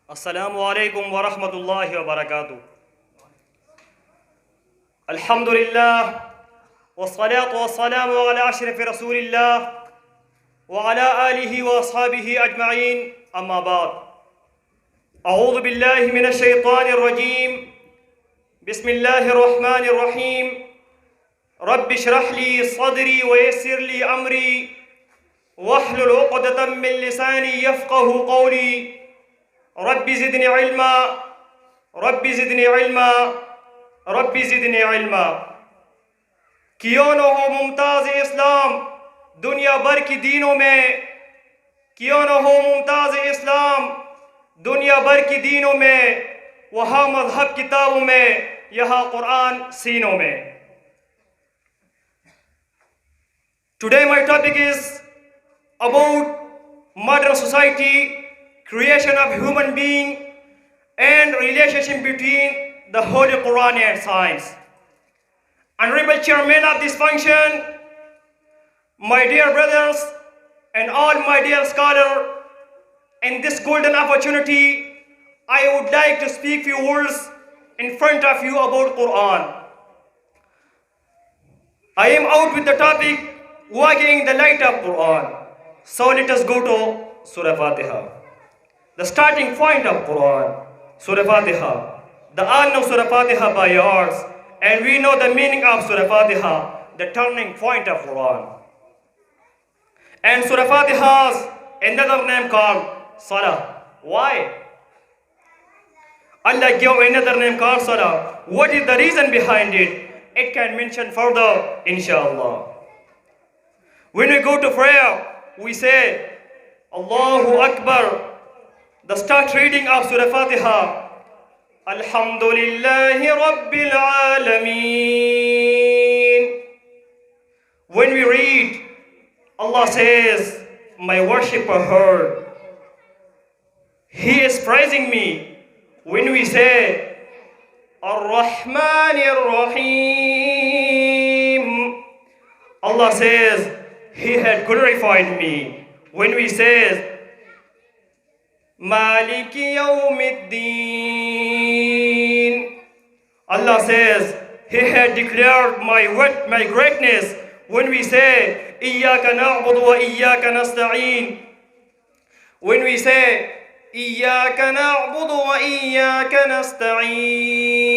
Assalamu alaikum wa rahmatullahi wa barakatuh. Alhamdulillah wa salatu wa salamu ala ashrafi rasulillah wa ala alihi wa ashabihi ajma'in, amma ba'd. A'udhu billahi minash shaitanir rajim. Bismillahir rahmanir rahim. Rabbi shrah li sadri wa yassir li amri wahlul 'uqdatam min lisani yafqahu qawli. ربي زدني علما ربي زدني علما ربي زدني علما क्यों न हो मुमताज इस्लाम दुनिया भर की दीनों में, क्यों न हो मुमताज इस्लाम दुनिया भर की दीनों में, वहाँ मजहब किताबों में, यहाँ कुरान सीनों में. Today my topic is about modern society, creation of human being, and relationship between the Holy Quran and science. Honorable Chairman of this function, my dear brothers and all my dear scholars, in this golden opportunity, I would like to speak few words in front of you about Quran. I am out with the topic, walking in the light of Quran. So let us go to Surah Fatiha. The starting point of Quran, Surah Fatiha. The honor of Surah Fatiha by yours, and we know the meaning of Surah Fatiha, the turning point of Quran. And Surah Fatiha has another name called Salah. Why? Allah gave another name called Salah. What is the reason behind it? It can mention further, inshallah. When we go to prayer, we say, Allahu Akbar. The start reading of Surah Fatiha. Alhamdulillahi Rabbil Alameen. When we read, Allah says, my worshipper heard. He is praising me. When we say, Ar-Rahmanir Rahim, Allah says, He had glorified me. When we say, Maliki Yawmiddin, Allah says, He had declared my greatness. When we say, Iyyaka na'budu wa iyyaka nasta'in, when we say, Iyyaka na'budu wa iyyaka nasta'in,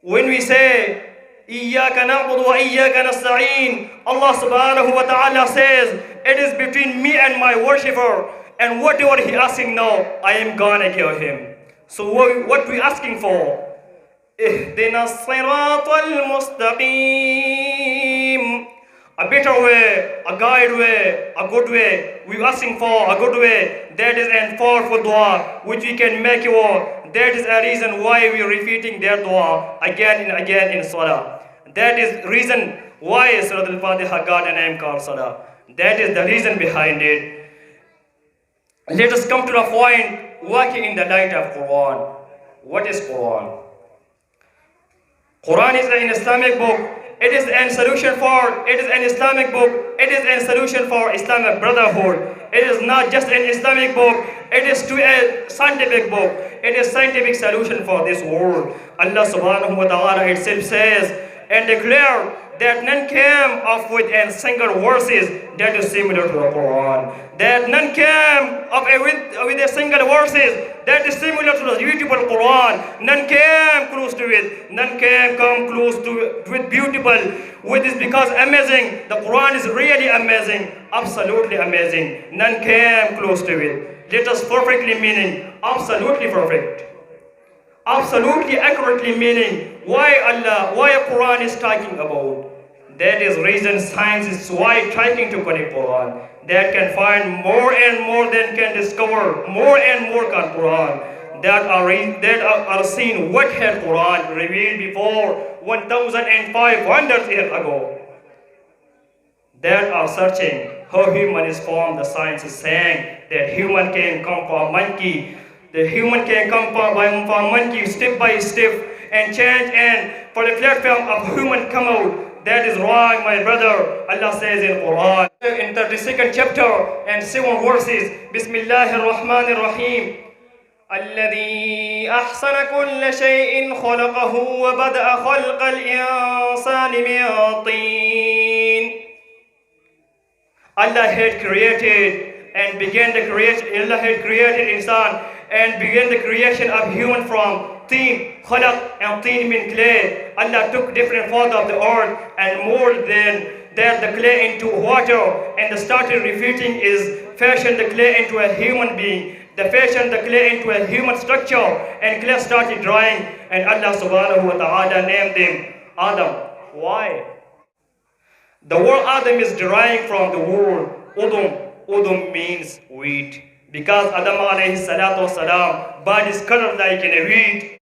when we say, Iyyaka na'budu wa iyyaka nasta'in, Allah subhanahu wa ta'ala says, it is between me and my worshipper. And whatever he asking now, I am gonna give him. So what we asking for? Ihdina as-siratal mustaqim. A better way, a guide way, a good way. We asking for a good way. That is an powerful dua which we can make you. That is a reason why we are repeating their dua again and again in Salah. That is reason why Surah Al-Fatiha got a name called Salah. That is the reason behind it. Let us come to the point, walking in the light of Quran. What is Quran? Quran is an Islamic book. It is an solution for, it is an Islamic book. It is a solution for Islamic brotherhood. It is not just an Islamic book. It is to a scientific book. It is scientific solution for this world. Allah subhanahu wa ta'ala itself says and declared that none came up with a single verses that is similar to the Quran. That none came up with a single verses that is similar to the beautiful Quran. None came close to it. None came come close to with beautiful. With this because amazing. The Quran is really amazing. Absolutely amazing. None came close to it. Let us perfectly meaning. Absolutely perfect. Absolutely accurately meaning why Quran is talking about. That is reason science is why trying to connect Quran. That can find more and more than can discover more and more can Quran. That are seen what had Quran revealed before 1,500 years ago. That are searching how human is formed. The science is saying that human can come from monkey. The human can come from monkey step by step and change, and for the platform of human come out. That is wrong, my brother. Allah says in Quran, in 32nd chapter and 7 verses, Bismillahir Rahmanir Rahim. الذي أحسن كل شيء خلقه وبدأ خلق الإنسان من طين. Allah had created and began the creation. Allah had created insan and began the creation of human from teen, khalaq, and teen mean clay. Allah took different parts of the earth and molded that the clay into water, and started repeating is fashion the clay into a human being. The fashion the clay into a human structure, and clay started drying, and Allah subhanahu wa ta'ala named him Adam. Why? The word Adam is derived from the word Udum. Udum means wheat. Because Adam alayhi salatu wasalam, body is colored like in a wheat.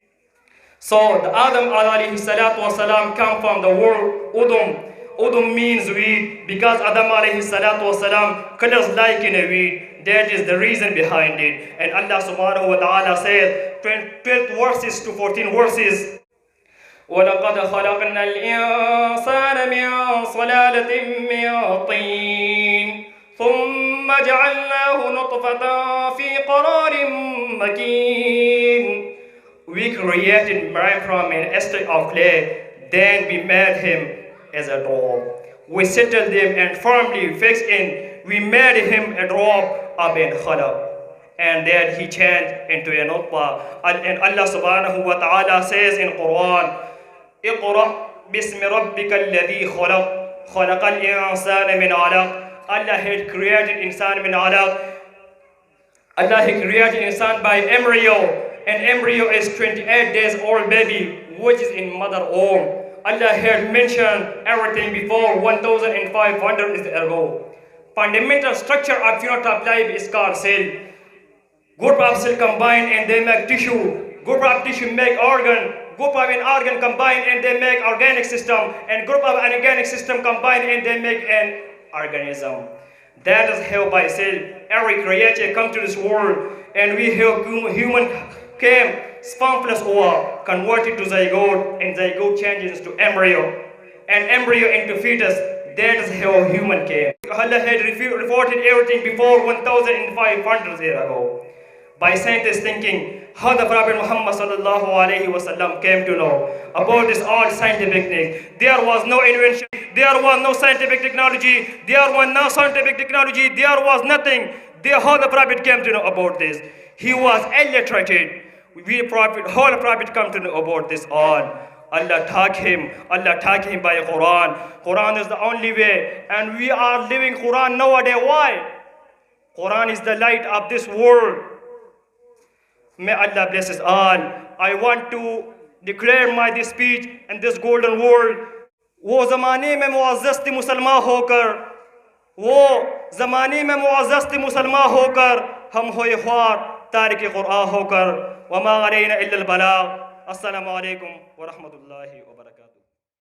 So the Adam alayhi salatu wasalam come from the word Udum. Udum means wheat. Because Adam alayhi salatu wasalam colors like in a wheat. That is the reason behind it. And Allah subhanahu wa ta'ala says 12 verses to 14 verses. وَلَقَدْ خَلَقْنَا الْإِنسَانَ مِنْ صَلَالَةٍ مِنْ طِينٍ ثُمَّ جَعَلْنَاهُ نُطْفَةً فِي قَرَارٍ مَكِينٍ. We created man from an estate of clay, then we made him as a dog. We settled him and firmly fixed in. We made him a drop of an khalaq. And then he changed into a nutfa. And Allah subhanahu wa ta'ala says in Quran, اقرأ باسم ربك الذي خلق خلق الإنسان من علق. Allah had created insan min alaq. Allah had created insan by embryo, and embryo is 28 days old baby which is in mother womb. Allah had mentioned everything before 1500 years ago. Fundamental structure of phenotype life is called cell. Group of cell combine and they make tissue. Group of tissue make organ. Group of an organ combine and they make organic system. And group of an organic system combine and they make an organism. That is how by cell every creature come to this world, and we have human came sperm plus ova converted to zygote, and zygote changes to embryo, and embryo into fetus. That is how human came. Allah had reported everything before 1500 years ago by scientists thinking how the Prophet Muhammad sallallahu alaihi wasallam came to know about this all scientific things. There was no invention, there was no scientific technology, there was no scientific technology, there was nothing. How the Prophet came to know about this? He was illiterated. Whole Prophet come to know about this all. Allah taught him by Quran. Quran is the only way, and we are living Quran nowadays. Why? Quran is the light of this world. May Allah bless us all. I want to declare my this speech in this golden world. वो ज़माने में मुअज़्ज़ज़ थी मुसलमान होकर, वो ज़माने में मुअज़्ज़ज़ थी मुसलमान होकर, हम होए ख्वार तारिक कुरान होकर, वमा अलैना इल्लल बलाग। अस्सलामु अलैकुम व रहमतुल्लाहि व बरकातुहू।